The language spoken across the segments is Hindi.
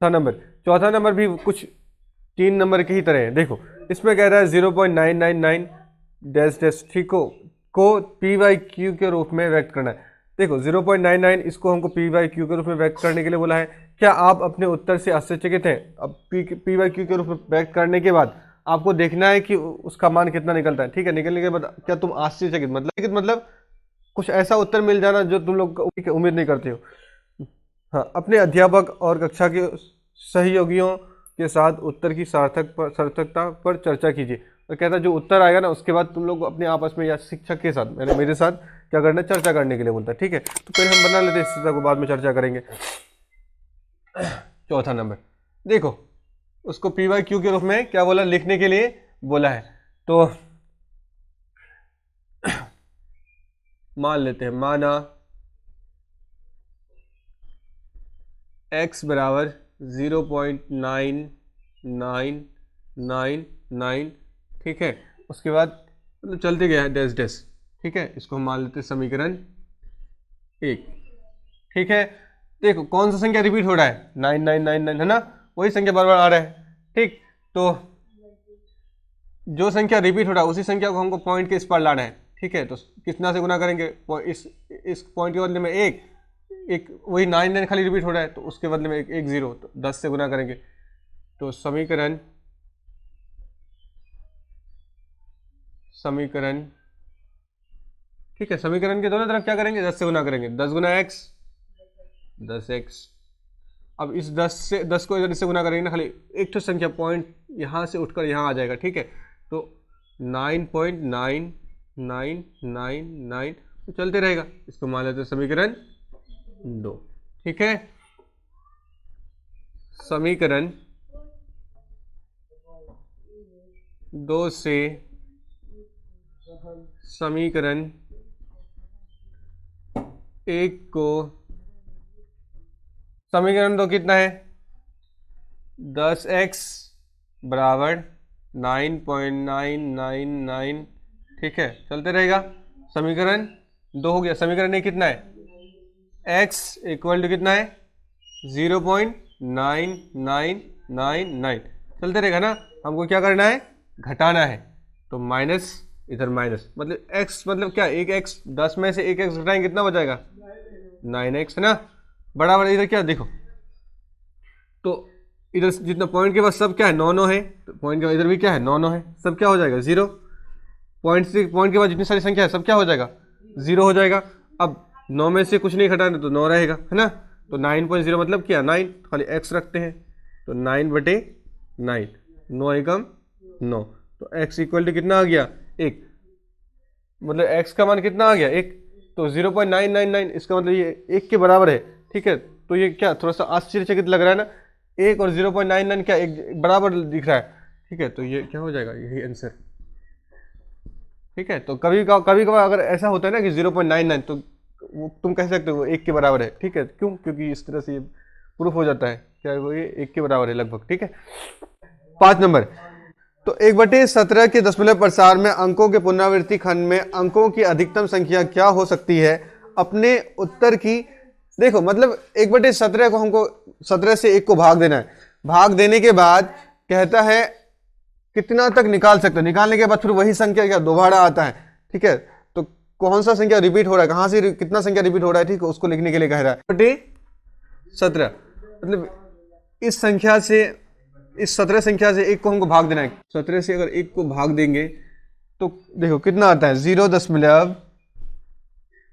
नंबर, चौथा नंबर भी कुछ 3 नंबर की ही तरह है। देखो इसमें कह रहा है 0.999 डैश डैश, ठीक को पी वाई क्यू के रूप में व्यक्त करना है। देखो 0.99 इसको हमको पी वाई क्यू के रूप में व्यक्त करने के लिए बोला है। क्या आप अपने उत्तर से आश्चर्यचकित हैं? अब पी वाई क्यू के रूप में व्यक्त करने के बाद आपको देखना है कि उसका मान कितना निकलता है। ठीक है, निकलने के बाद क्या तुम आश्चर्यचकित मतलब कुछ ऐसा उत्तर मिल जाना जो तुम लोग उम्मीद नहीं करते हो। हाँ, अपने अध्यापक और कक्षा के सहयोगियों के साथ उत्तर की सार्थकता पर चर्चा कीजिए। और कहता है जो उत्तर आएगा ना उसके बाद तुम लोग अपने आपस में या शिक्षक के साथ, मैंने मेरे साथ क्या करना है, चर्चा करने के लिए बोलता है। ठीक है, तो पहले हम बना लेते हैं, इस चीज़ को बाद में चर्चा करेंगे। चौथा नंबर देखो, उसको पी वाई क्यू के रूप में क्या बोला, लिखने के लिए बोला है। तो मान लेते हैं, माना x बराबर 0.9999, ठीक है। उसके बाद मतलब चलते गया है डैश डैश, ठीक है। इसको हम मान लेते हैं समीकरण 1, ठीक है। देखो कौन सा संख्या रिपीट हो रहा है, 9999 है ना, वही संख्या बार बार आ रहा है। ठीक, तो जो संख्या रिपीट हो रहा है उसी संख्या को हमको पॉइंट के इस पर लाना है। ठीक है, तो कितना से गुना करेंगे, इस पॉइंट के बदले में एक वही 99 खाली रिपीट हो रहा है तो उसके बदले में एक 0, तो 10 से गुना करेंगे। तो समीकरण ठीक है, समीकरण के दोनों तरफ क्या करेंगे, 10 से गुना करेंगे। 10 गुना x 10x। अब इस 10 को इधर इससे गुना करेंगे ना, खाली एक तो संख्या पॉइंट यहाँ से उठकर यहाँ आ जाएगा। ठीक है, तो 9.9999 तो चलते रहेगा। इसको मान लेते हैं समीकरण 2। ठीक है, समीकरण 2 से समीकरण 1 को, समीकरण 2 कितना है, 10x बराबर 9.999। ठीक है, चलते रहेगा। समीकरण 2 हो गया। समीकरण 1 कितना है, x इक्वल टू कितना है, 0.9999। चलते रहेगा ना। हमको क्या करना है, घटाना है, तो माइनस, इधर माइनस, मतलब x मतलब क्या, एक x, 10 में से एक x घटाएंगे कितना बचाएगा, 9x है ना, बराबर इधर क्या देखो, तो इधर जितना पॉइंट के बाद सब क्या है, 9 है, तो पॉइंट के बाद इधर भी क्या है, 9 है, सब क्या हो जाएगा 0। पॉइंट के बाद जितनी सारी संख्या है सब क्या हो जाएगा, 0 हो जाएगा। अब 9 में से कुछ नहीं घटाना तो 9 रहेगा, है ना। तो 9.0 मतलब क्या, 9, खाली x रखते हैं, तो 9/9, 9 एकम 9, तो x इक्वल टू कितना आ गया, 1, मतलब x का मान कितना आ गया, 1। तो 0.999 इसका मतलब ये 1 के बराबर है। ठीक है, तो ये क्या थोड़ा सा आश्चर्यचकित लग रहा है ना, 1 और 0.99 क्या एक बराबर दिख रहा है। ठीक है, तो ये क्या हो जाएगा, यही आंसर। ठीक है, तो कभी कभार अगर ऐसा होता है ना कि 0.99, तो तुम कह सकते हो 1 के बराबर है। ठीक है, क्यों, क्योंकि इस तरह से ये प्रूफ हो जाता है क्या वो ये 1 के बराबर है लगभग। ठीक है, 5 नंबर, तो 1/17 के दशमलव प्रसार में अंकों के पुनरावृत्ति खंड में अंकों की अधिकतम संख्या क्या हो सकती है, अपने उत्तर की। देखो मतलब 1/17 को हमको 17 से 1 को भाग देना है। भाग देने के बाद कहता है कितना तक निकाल सकते हो, निकालने के बाद फिर वही संख्या क्या दोबारा आता है। ठीक है, तो कौन सा संख्या रिपीट हो रहा है, कहां से कितना संख्या रिपीट हो रहा है, ठीक है, उसको लिखने के लिए कह रहा है 1/17, मतलब इस संख्या से, इस 17 संख्या से 1 को हमको भाग देना है। 17 से अगर 1 को भाग देंगे तो देखो कितना आता है, 0 दशमलव,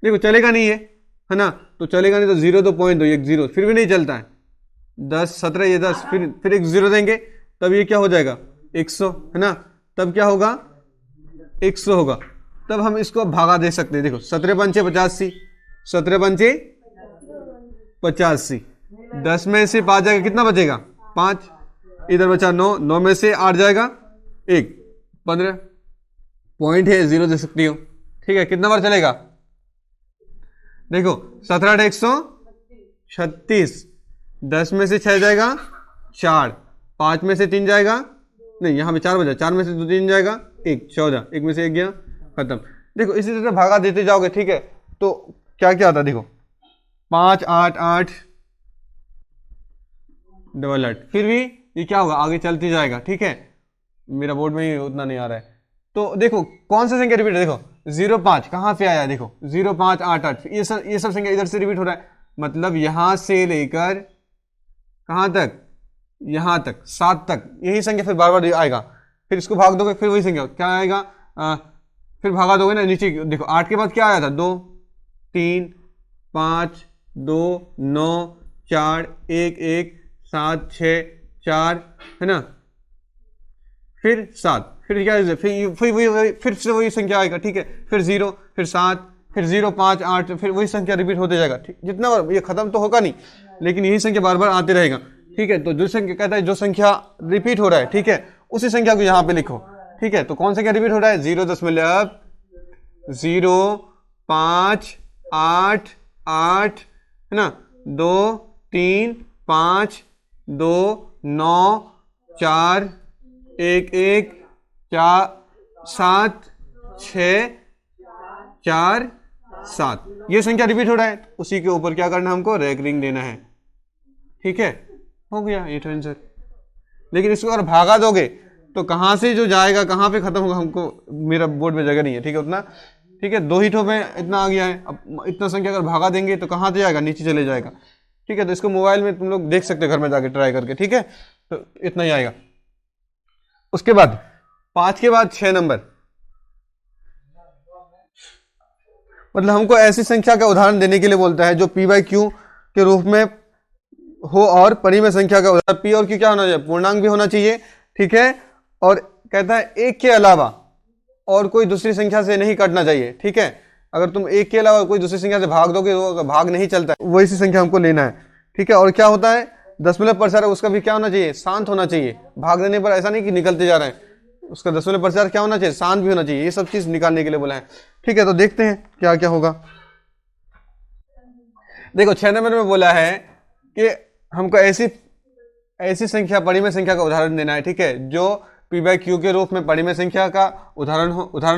देखो चलेगा नहीं है ना, तो चलेगा नहीं, तो 0 तो पॉइंट दो, 1 0 फिर भी नहीं चलता है, 10 17 ये 10, फिर एक 0 देंगे तब ये क्या हो जाएगा 100, है ना, तब क्या होगा 100 होगा, तब हम इसको भागा दे सकते हैं। देखो 17 पंचे 85, 17 पंचे 85, 10 में से 5 जाएगा कितना बचेगा 5, इधर बचा 9, 9 में से 8 जाएगा 1, 15, पॉइंट है 0 दे सकती हो। ठीक है, कितना बार चलेगा, देखो 17 8 136, 10 में से 6 जाएगा 4, 5 में से 3 जाएगा, नहीं यहाँ पे 4 बचा, 4 में से 2 3 जाएगा 1, 14, 1 में से 1 गया, खत्म। देखो इसी तरह भागा देते जाओगे। ठीक है, तो क्या क्या आता है, देखो 5 8 8 डबल 8, फिर भी ये क्या होगा, आगे चलती जाएगा। ठीक है, मेरा बोर्ड में ही उतना नहीं आ रहा है। तो देखो कौन सा संख्या रिपीट है, देखो 0 5 कहाँ पे आया, देखो 0 5 8 8, ये सब संख्या इधर से रिपीट हो रहा है, मतलब यहां से लेकर कहां तक, यहां तक 7 तक, यही संख्या फिर बार बार आएगा। फिर इसको भाग दोगे फिर वही संख्या क्या आएगा, फिर भागा दोगे ना नीचे, देखो 8 के बाद क्या आया था, 2 3 5 2 9 4 1 1 7 6 4 है ना, फिर 7, फिर क्या है, फिर से वही संख्या आएगा। ठीक है, फिर 0, फिर 7, फिर 0 5 8, फिर वही संख्या रिपीट होते जाएगा। ठीक, जितना बार, ये खत्म तो होगा नहीं, लेकिन यही संख्या बार बार आते रहेगा। ठीक है, तो जो संख्या कहता है जो संख्या रिपीट हो रहा है, ठीक है, उसी संख्या को यहाँ पे लिखो। ठीक है, तो कौन संख्या रिपीट हो रहा है, 0.0588 है ना, 2 3 5 2 9 4 1 1 4 7 6 4 7, ये संख्या रिपीट हो रहा है, उसी के ऊपर क्या करना है, हमको रैंकिंग देना है। ठीक है, हो गया ये तो आंसर। लेकिन इसको अगर भागा दोगे तो कहां से जो जाएगा कहां पे खत्म होगा, हमको मेरा बोर्ड में जगह नहीं है। ठीक है, उतना, ठीक है, 2 ही ठो में इतना आ गया है। अब इतना संख्या अगर भागा देंगे तो कहां से जाएगा, नीचे चले जाएगा। ठीक है, तो इसको मोबाइल में तुम लोग देख सकते हो घर में जाके ट्राई करके। ठीक है, तो इतना ही आएगा। उसके बाद 5 के बाद 6 नंबर, मतलब हमको ऐसी संख्या का उदाहरण देने के लिए बोलता है जो p/q के रूप में हो और परिमेय संख्या का उदाहरण। p और q क्या होना चाहिए, पूर्णांक भी होना चाहिए। ठीक है, और कहता है 1 के अलावा और कोई दूसरी संख्या से नहीं काटना चाहिए। ठीक है, अगर तुम 1 के अलावा कोई दूसरी संख्या से भाग दोगे वो भाग नहीं चलता है, वही सी संख्या हमको लेना है। ठीक है, और क्या होता है, दशमलव प्रसार उसका भी क्या होना चाहिए, शांत होना चाहिए। भाग देने पर ऐसा नहीं कि निकलते जा रहे हैं, उसका दशमलव प्रसार क्या होना चाहिए, शांत भी होना चाहिए। ये सब चीज निकालने के लिए बोला है। ठीक है, तो देखते हैं क्या क्या होगा। देखो 6 नंबर में बोला है कि हमको ऐसी संख्या, परिमेय संख्या का उदाहरण देना है। ठीक है, जो p/q के रूप में परिमेय संख्या का उदाहरण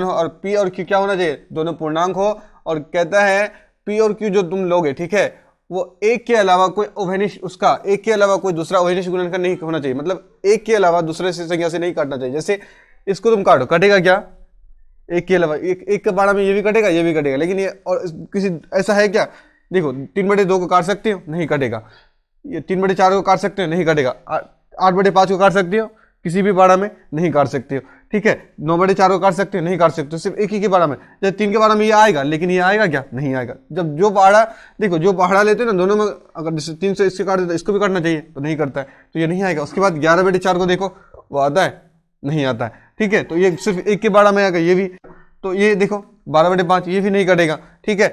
हो और p और q क्या होना चाहिए, दोनों पूर्णांक हो। और कहता है p और q जो तुम लोगे, ठीक है, वो 1 के अलावा कोई उभयनिष्ठ, उसका 1 के अलावा कोई दूसरा उभयनिष्ठ गुणनखंड नहीं होना चाहिए, मतलब 1 के अलावा दूसरे से संख्या से नहीं काटना चाहिए। जैसे इसको तुम काटो, कटेगा क्या, 1 के अलावा, एक के बाड़ा में ये भी कटेगा ये भी कटेगा, लेकिन ये और किसी ऐसा है क्या, देखो 3/2 को काट सकते हो, नहीं कटेगा। ये 3/4 को काट सकते हो, नहीं कटेगा। 8/5 को काट सकते हो, किसी भी बाड़ा में नहीं काट सकते हो। ठीक है, 9/4 को काट सकते हो, नहीं काट सकते हो, सिर्फ एक ही के बाड़ा में। जब 3 के बाड़ा में ये आएगा, लेकिन ये आएगा क्या, नहीं आएगा। जब जो बाड़ा, देखो जो बाड़ा लेते हो ना, दोनों में अगर 3 से इससे काट देते, इसको भी काटना चाहिए, तो नहीं करता है, तो ये नहीं आएगा। उसके बाद 11/4 को देखो, वो आता है, नहीं आता है। ठीक है, तो ये सिर्फ एक के बाड़ा में आएगा, ये भी। तो ये देखो 12/5, ये भी नहीं कटेगा। ठीक है,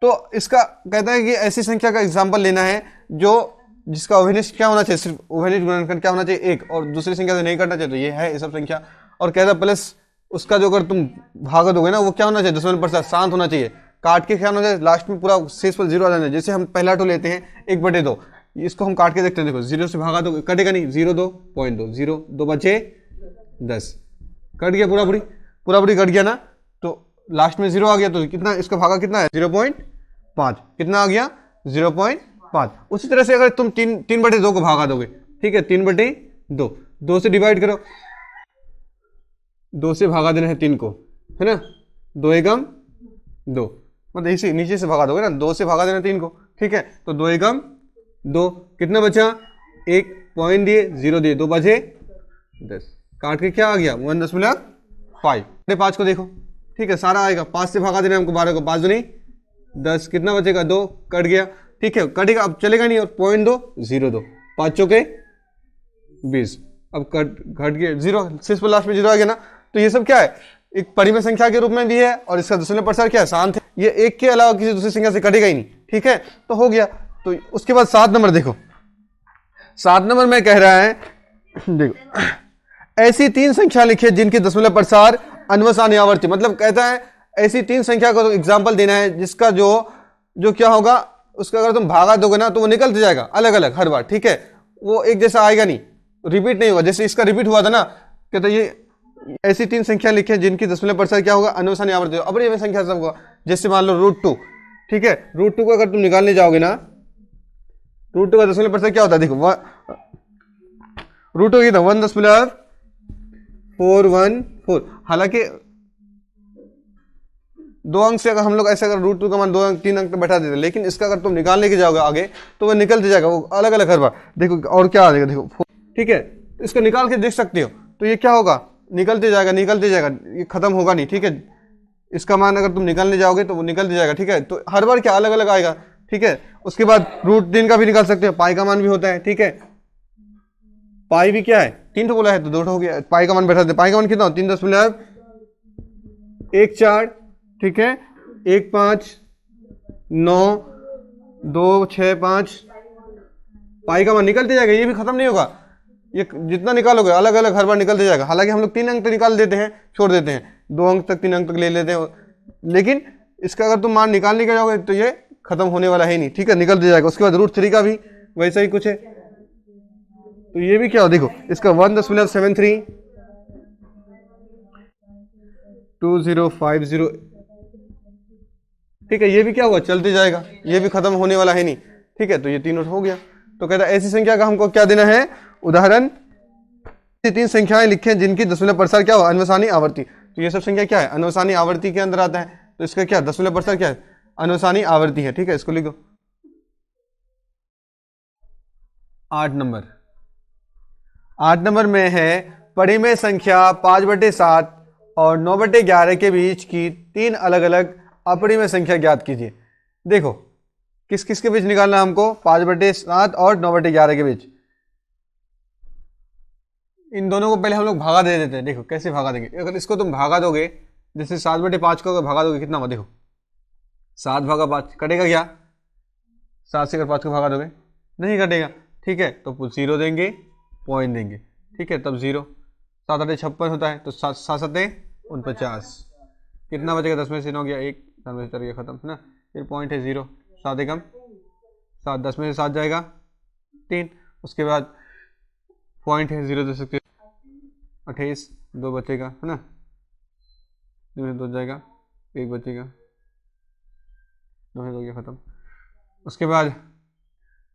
तो इसका कहता है कि ऐसी संख्या का एग्जाम्पल लेना है जो जिसका उभयनिष्ठ क्या होना चाहिए, सिर्फ उभयनिष्ठ गुणनखंड क्या होना चाहिए, 1, और दूसरी संख्या से नहीं करना चाहिए, तो ये है ये सब संख्या। और कहता है प्लस उसका जो अगर तुम भाग दोगे ना, वो क्या होना चाहिए, दशमलव प्रसार शांत होना चाहिए। काट के क्या होना चाहिए, लास्ट में पूरा शेष पर 0 आ जाना चाहिए। जैसे हम पहला टो लेते हैं 1/2, इसको हम काट के देखते हैं, देखो 0 से भागा दो, कटेगा नहीं, 0.2 0 2 बचे 10, कट गया पूरा पूरी कट गया ना, तो लास्ट में 0 आ गया, तो कितना इसका भागा कितना है, 0.5, कितना आ गया 0.5। उसी तरह से अगर तुम 3/2 को भागा दोगे, ठीक है, 3/2, 2 से डिवाइड करो, 2 से भागा देना है 3 को, है ना, 2 एकम 2, मतलब इसी नीचे से भागा दोगे ना, 2 से भागा देना 3 को। ठीक है, तो 2 एकम 2, कितना बचा, 1 पॉइंट दिए, 0 दिए, 2 बचे 10, काट के क्या आ गया 1.5। 5 को देखो, ठीक है, सारा आएगा, 5 से भागा देना हमको 12 को, 5 दूनी 10, कितना बचेगा 2, कट गया। ठीक है, कटेगा, अब चलेगा नहीं, और 0.2 0.2, 5 चौके 20, अब घट गया 0, शेष पर लास्ट में 0 आ गया ना। तो ये सब क्या है, एक परिमेय संख्या के रूप में भी है, और इसका दशमलव प्रसार क्या है, शांत है। ये 1 के अलावा किसी दूसरी संख्या से कटेगा ही नहीं। ठीक है, तो हो गया। तो उसके बाद 7 नंबर देखो, 7 नंबर में कह रहा है, देखो ऐसी 3 संख्या लिखिए जिनकी दशमलव प्रसार अन्वसानी आवर्ती, मतलब कहता है ऐसी 3 संख्या को एग्जाम्पल देना है जिसका जो क्या होगा, उसका अगर तुम भागा दोगे ना तो वो निकलते जाएगा अलग अलग हर बार। ठीक है, वो एक जैसा आएगा नहीं, रिपीट नहीं होगा। जैसे इसका रिपीट हुआ था ना, कहता ये ऐसी 3 संख्या लिखे जिनकी दशमलव प्रसार क्या होगा, अन्वसानी आवर्ती। अब ये संख्या सब होगा, जैसे मान लो √2, ठीक है, √2 को अगर तुम निकालने जाओगे ना, √2 का दशमलव प्रसार क्या होता है, देखो रूट हो गया था 1.414। हालांकि दो अंक से अगर हम लोग ऐसे अगर रूट टू का मान 2 अंक 3 अंक तक बैठा देते, लेकिन इसका अगर तुम निकालने के जाओगे आगे तो वो निकलते जाएगा, वो अलग अलग हर बार। देखो और क्या आ जाएगा, देखो ठीक है, इसको निकाल के देख सकते हो। तो ये क्या होगा, निकलते जाएगा निकलते जाएगा, ये खत्म होगा नहीं, ठीक है। इसका मान अगर तुम निकालने जाओगे तो वो निकलते जाएगा, ठीक है। तो हर बार क्या अलग अलग आएगा, ठीक है। उसके बाद रूट 3 का भी निकाल सकते हो, पाई का मान भी होता है, ठीक है। पाई भी क्या है, 3 तो बोला है तो 2 हो गया, पाई का मान बैठा देते। पाई का मान कितना हो, 3.14, ठीक है, 15926 पाई का मान निकलते जाएगा, ये भी खत्म नहीं होगा। ये जितना निकालोगे अलग अलग हर बार निकलते जाएगा। हालांकि हम लोग 3 अंक तक निकाल देते हैं, छोड़ देते हैं, 2 अंक तक 3 अंक तक ले लेते हैं, लेकिन इसका अगर तुम मान निकालने के जाओगे तो ये खत्म होने वाला है नहीं, ठीक है, निकलते जाएगा। उसके बाद रूट 3 का भी वैसा ही कुछ है। तो ये भी क्या हो, देखो इसका 1.73 2050, ठीक है। ये भी क्या हुआ, चलते जाएगा, ये भी खत्म होने वाला है नहीं, ठीक है। तो ये 3 हो गया। तो कहता है ऐसी संख्या का हमको क्या देना है, उदाहरण 3 संख्याएं लिखें जिनकी दशमलव प्रसार क्या हो, अन्वसानी आवर्ती। तो ये सब संख्या क्या है, अन्वसानी आवर्ती के अंदर आता है। तो इसका क्या दशमलव प्रसार क्या है, अन्वसानी आवर्ती है, ठीक है। इसको लिखो। 8 नंबर में है परिमेय संख्या 5/7 और 9/11 के बीच की 3 अलग अलग अपरिमेय संख्या ज्ञात कीजिए। देखो किस किस के बीच निकालना है हमको, 5/7 और 9/11 के बीच। इन दोनों को पहले हम लोग भागा दे देते हैं। देखो कैसे भागा देंगे, अगर इसको तुम भागा दोगे, जैसे 7/5 को अगर भागा दोगे कितना हुआ, देखो 7/5 कटेगा क्या, 7 से अगर 5 को भागा दोगे नहीं कटेगा, ठीक है। तो 0 देंगे, पॉइंट देंगे, ठीक है, तब 0। 7 8 56 होता है, तो 7 7 49, कितना बचेगा, 10 में से 9 गया 1, 7 में से 4 गया, खत्म है ना। फिर पॉइंट है 0, 7 एकम 7, 10 में से 7 जाएगा 3, उसके बाद पॉइंट है 0 दे सकते हो, 28, 2 बचेगा, है ना, 2 जाएगा, 1 बचेगा, 2 गया, खत्म। उसके बाद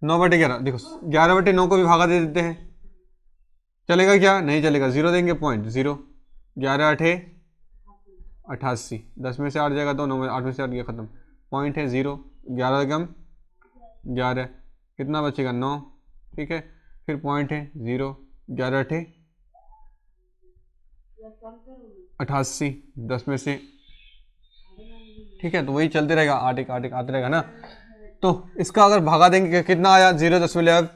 9/11, देखो 11/9 को भी भागा दे देते हैं, चलेगा क्या, नहीं चलेगा, 0 देंगे, पॉइंट 0, 11 8 88, 10 में से 8 जाएगा तो 9 में 8 में से 8 गया, खत्म। पॉइंट है 0, 11 एकम 11, कितना बचेगा 9, ठीक है। फिर पॉइंट है 0, 11 8 88, 10 में से, ठीक है। तो वही चलते रहेगा, 8 1 8 1 आते रहेगा ना। तो इसका अगर भागा देंगे कितना आया, 0.714,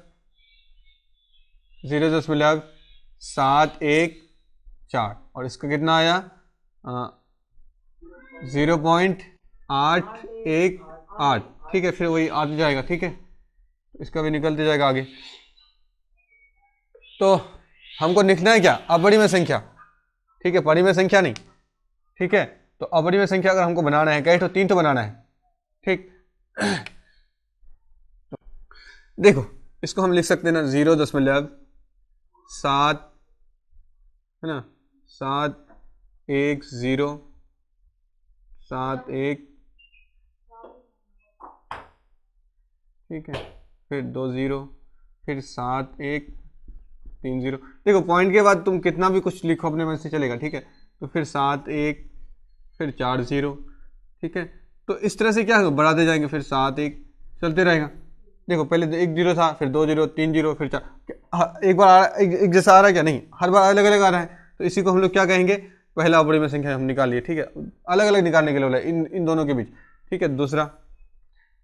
और इसका कितना आया 0.818, ठीक है। फिर वही आते जाएगा, ठीक है, इसका भी निकलते जाएगा आगे। तो हमको लिखना है क्या, अपरिमेय संख्या, ठीक है, परिमेय संख्या नहीं, ठीक है। तो अपरिमेय संख्या अगर हमको बनाना है, कहे तो 3 तो बनाना है, ठीक। देखो इसको हम लिख सकते हैं ना, 0.7 है ना, 71071, ठीक है, फिर 2 0, फिर 7130। देखो पॉइंट के बाद तुम कितना भी कुछ लिखो अपने मन से चलेगा, ठीक है। तो फिर 7 1, फिर 4 0, ठीक है। तो इस तरह से क्या होगा, बढ़ाते जाएंगे, फिर 7 1 चलते रहेगा। देखो पहले 1 0 था, फिर 2 0, 3 0, फिर 4, एक बार एक जैसा आ रहा है क्या, नहीं, हर बार अलग अलग आ रहा है। तो इसी को हम लोग क्या कहेंगे, पहला अपरिमेय संख्या हम निकाल लिए, ठीक है, अलग अलग निकालने के लिए बोला इन दोनों के बीच, ठीक है। दूसरा,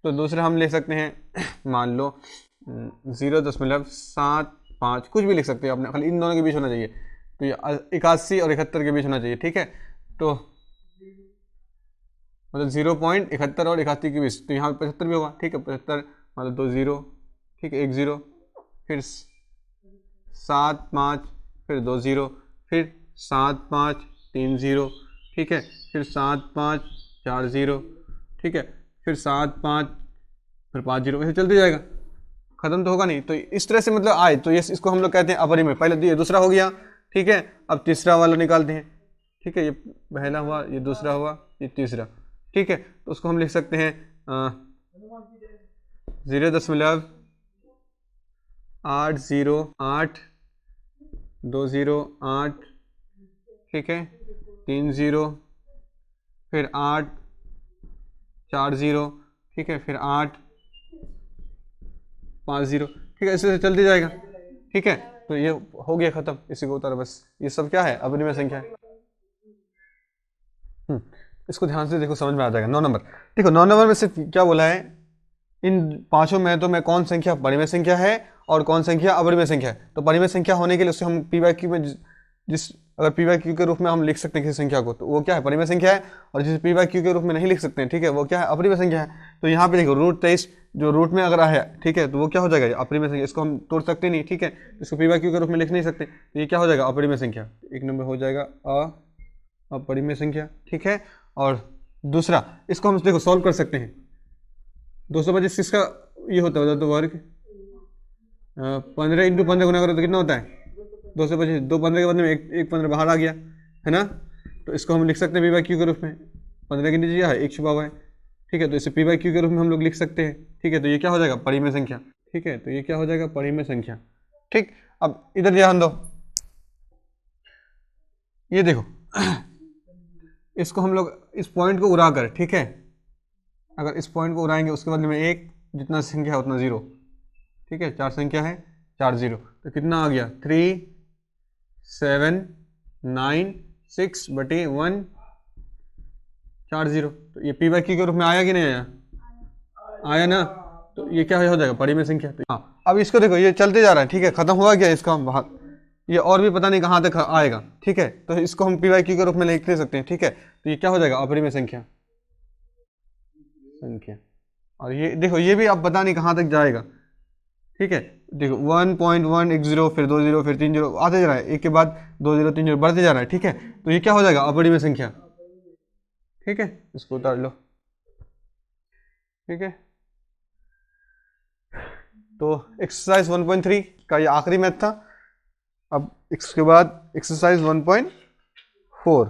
तो दूसरा हम ले सकते हैं, मान लो 0.75, कुछ भी लिख सकते हो अपने, खाली इन दोनों के बीच होना चाहिए। तो ये 81 और 71 के बीच होना चाहिए, ठीक है। तो मतलब 0.71 और 81 के बीच, तो यहाँ 75 भी होगा, ठीक है, 75 मतलब 2 0, ठीक है, 1 0, फिर 7 5, फिर 2 0, फिर 7 5 3 0, ठीक है, फिर 7 5 4 0, ठीक है, फिर 7 5, फिर 5 0, वैसे चलते जाएगा, खत्म तो होगा नहीं। तो इस तरह से मतलब आए, तो ये इसको हम लोग कहते हैं अपरिमेय। पहले ये दूसरा हो गया, ठीक है। अब तीसरा वाला निकालते हैं, ठीक है, ये पहला हुआ, ये दूसरा हुआ, ये तीसरा, ठीक है। तो उसको हम लिख सकते हैं 0.808 2 0 8, ठीक है, 3 0, फिर 8 4 0, ठीक है, फिर 8 5 0, ठीक है, ऐसे चलते जाएगा। ठीक है, तो ये हो गया खत्म, इसी को उतारो बस। ये सब क्या है, अपरिमेय संख्या है। इसको ध्यान से देखो, समझ में आ जाएगा। 9 नंबर देखो, 9 नंबर में सिर्फ क्या बोला है, इन पांचों में तो मैं कौन संख्या परिमेय संख्या है और कौन संख्या अपरिमेय संख्या है। तो परिमेय संख्या होने के लिए उससे हम पी बाई क्यू में जिस अगर पी बाई क्यू के रूप में हम लिख सकते हैं किसी संख्या को, तो वो क्या है, परिमेय संख्या है। और जिसे पी बाई क्यू के रूप में नहीं लिख सकते हैं, ठीक है, वो क्या है, अपरिमेय संख्या है। तो यहाँ पे देखो रूट 23 जो रूट में अगर आया, ठीक है, तो वो क्या हो जाएगा, अपरिमेय संख्या। इसको हम तोड़ सकते नहीं, ठीक है, इसको पी बाई क्यू के रूप में लिख नहीं सकते, तो ये क्या हो जाएगा, अपरिमेय संख्या। एक नंबर हो जाएगा अपरिमेय संख्या, ठीक है। और दूसरा, इसको हम देखो सॉल्व कर सकते हैं। 225 किसका ये होता है, तो वर्ग 15 इंटू 15 गुना करो तो कितना होता है, 225। 2 15 के बदले में एक 15 बाहर आ गया है ना, तो इसको हम लिख सकते हैं पी बाई क्यू के रूप में। 15 के नीचे क्या है, एक छुपा हुआ है, ठीक है, तो इसे पी बाई क्यू के रूप में हम लोग लिख सकते हैं। ठीक है, तो ये क्या हो जाएगा, परिमेय संख्या। ठीक है, तो ये क्या हो जाएगा, परिमेय संख्या। ठीक, अब इधर ध्यान दो, ये देखो इसको हम लोग इस पॉइंट को उड़ा कर, ठीक है, अगर इस पॉइंट को उड़ाएंगे उसके बदले में एक जितना संख्या है उतना 0, ठीक है, 4 संख्या है 4 0, तो कितना आ गया 3 7 9 6 बटे 1 4 0। तो ये पी बाई क्यू के रूप में आया कि नहीं आया, आया ना, तो ये क्या हो जाएगा, परिमेय संख्या। तो हाँ, अब इसको देखो, ये चलते जा रहा है, ठीक है, खत्म हुआ क्या इसका भाग, ये और भी पता नहीं कहाँ तक आएगा, ठीक है, तो इसको हम पी बाई क्यू के रूप में लिख ले सकते हैं। ठीक है, तो ये क्या हो जाएगा, अपरिमेय संख्या। और ये देखो, ये भी अब पता नहीं कहाँ तक जाएगा। ठीक है, देखो 1.110, फिर 2 0, फिर 3 0 आते जा रहा है, एक के बाद 2 0 3 0 बढ़ते जा रहा है। ठीक है, तो ये क्या हो जाएगा, अपरिमेय संख्या। ठीक है, इसको उतार लो। ठीक है, तो एक्सरसाइज 1.3 का ये आखिरी मैथ था। अब इसके बाद एक्सरसाइज 1.4